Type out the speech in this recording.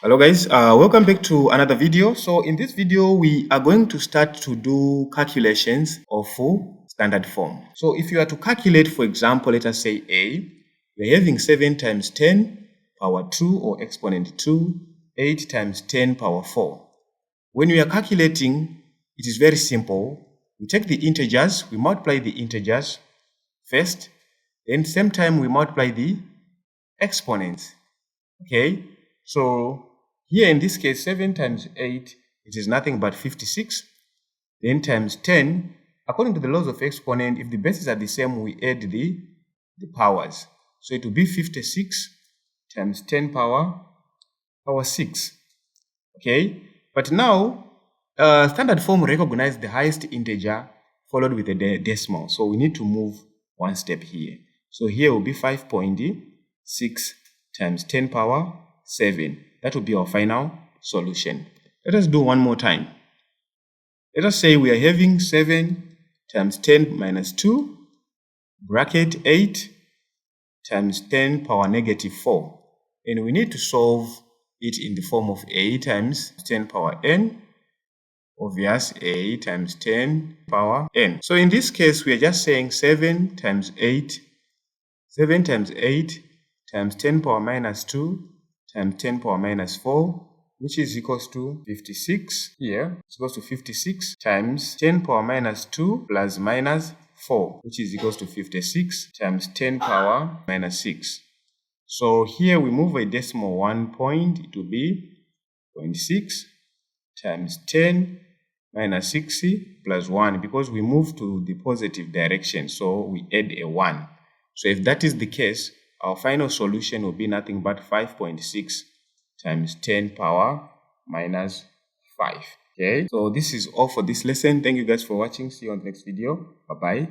Hello guys, welcome back to another video. So in this video we are going to start to do calculations of full standard form. So if you are to calculate, for example, let us say a, we're having 7 times 10 power 2 or exponent 2, 8 times 10 power 4. When we are calculating, it is very simple. We take the integers, we multiply the integers first, then same time we multiply the exponents. Okay, so here in this case, 7 times 8, it is nothing but 56. Then times 10, according to the laws of exponent, if the bases are the same, we add the powers. So it will be 56 times 10 power 6. Okay, but now standard form recognizes the highest integer followed with a decimal. So we need to move one step here. So here will be 5.6 times 10 power 7. That will be our final solution. Let us do one more time. Let us say we are having 7 times 10 minus 2 bracket 8 times 10 power negative 4. And we need to solve it in the form of a times 10 power n, obvious a times 10 power n. So in this case, we are just saying 7 times 8 times 10 power minus 2 times 10 power minus 4, which is equals to 56. Here, it's equals to 56 times 10 power minus 2 plus minus 4, which is equals to 56 times 10 power minus 6. So here we move a decimal 1 point, it will be 0.6 times 10 minus 60 plus 1, because we move to the positive direction, so we add a 1. So if that is the case, our final solution will be nothing but 5.6 times 10 power minus 5. Okay, so this is all for this lesson. Thank you guys for watching. See you on the next video. Bye-bye.